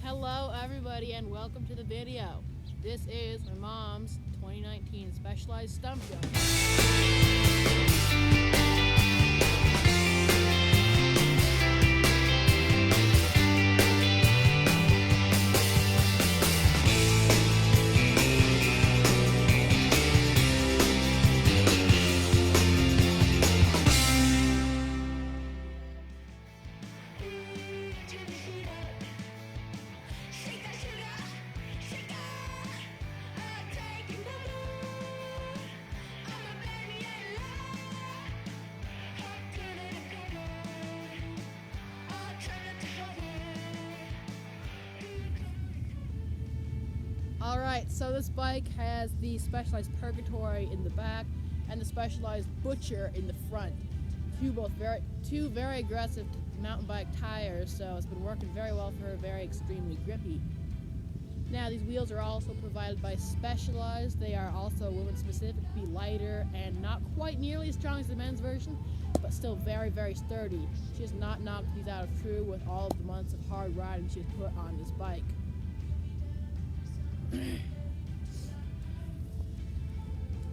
Hello everybody and welcome to the video. This is my mom's 2019 Specialized Stumpjumper. Alright, so this bike has the Specialized Purgatory in the back and the Specialized Butcher in the front. Two very aggressive mountain bike tires, so it's been working very well for her, very extremely grippy. Now these wheels are also provided by Specialized. They are also women specific, to be lighter and not quite nearly as strong as the men's version, but still very, very sturdy. She has not knocked these out of true with all of the months of hard riding she has put on this bike.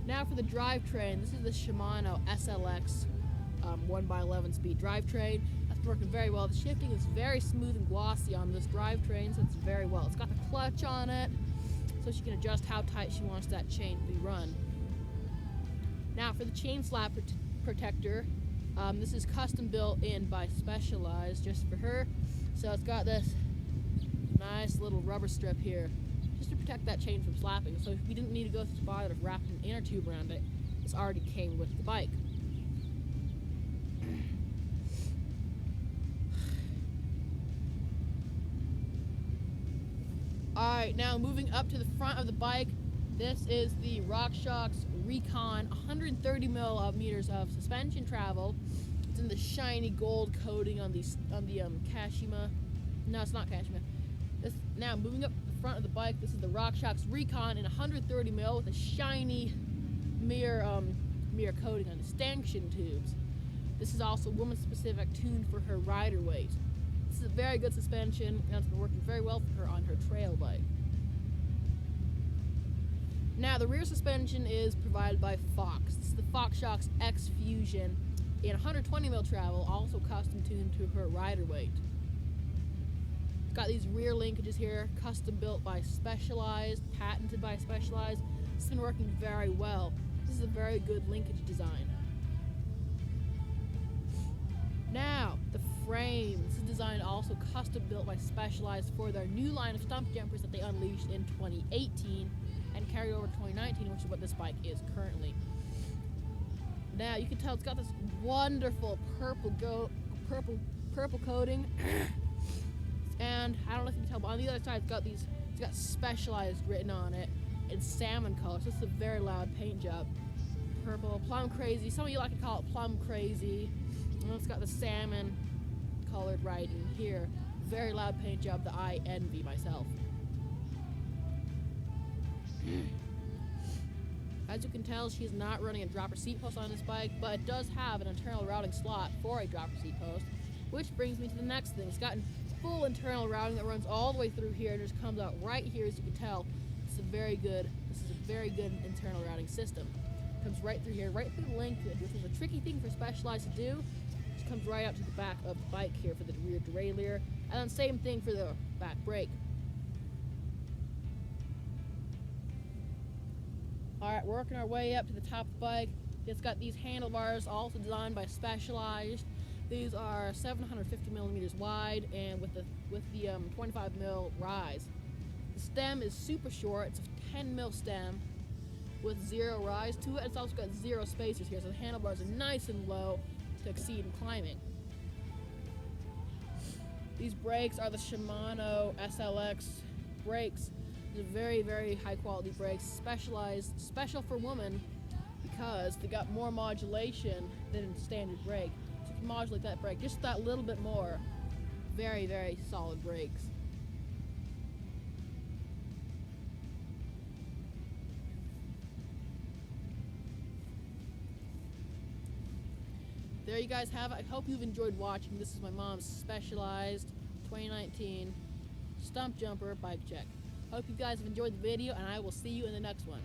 Now for the drivetrain, this is the Shimano SLX 1x11 speed drivetrain. That's working very well. The shifting is very smooth and glossy on this drivetrain, so it's very well. It's got the clutch on it, so she can adjust how tight she wants that chain to be run. Now for the chain slap protector, this is custom built in by Specialized just for her. So it's got this nice little rubber strip here, just to protect that chain from slapping. So if you didn't need to go through the bother of wrapping an inner tube around it, this already came with the bike. Alright, now moving up to the front of the bike, this is the RockShox Recon 130mm of suspension travel. It's in the shiny gold coating on the Kashima. No, it's not Kashima. Now moving up the front of the bike, this is the RockShox Recon in 130mm with a shiny mirror coating on the stanchion tubes. This is also woman specific, tuned for her rider weight. This is a very good suspension and it's been working very well for her on her trail bike. Now the rear suspension is provided by Fox. This is the RockShox X Fusion in 120mm travel, also custom tuned to her rider weight. Got these rear linkages here, custom built by Specialized, patented by Specialized. It's been working very well. This is a very good linkage design. Now, the frame. This is designed also custom built by Specialized for their new line of stump jumpers that they unleashed in 2018 and carried over to 2019, which is what this bike is currently. Now, you can tell it's got this wonderful purple coating. And I don't know if you can tell, but on the other side it's got Specialized written on it in salmon color, so it's a very loud paint job. Purple, plum crazy, some of you like to call it plum crazy. And it's got the salmon colored writing here. Very loud paint job that I envy myself. As you can tell, she's not running a dropper seat post on this bike, but it does have an internal routing slot for a dropper seat post, which brings me to the next thing. It's got full internal routing that runs all the way through here and just comes out right here. As you can tell, this is a very good internal routing system. It comes right through here, right through the linkage, which is a tricky thing for Specialized to do. It comes right out to the back of the bike here for the rear derailleur, and then same thing for the back brake. Alright, we're working our way up to the top of the bike. It's got these handlebars, also designed by Specialized. These are 750mm wide and with the 25mm rise. The stem is super short. It's a 10mm stem with 0 rise to it. It's also got 0 spacers here, so the handlebars are nice and low to exceed in climbing. These brakes are the Shimano SLX brakes. They're very, very high quality brakes, special for women because they got more modulation than a standard brake. Modulate that brake just that little bit more. Very, very solid brakes. There you guys have it. I hope you've enjoyed watching. This is my mom's Specialized 2019 Stumpjumper bike check. Hope you guys have enjoyed the video, and I will see you in the next one.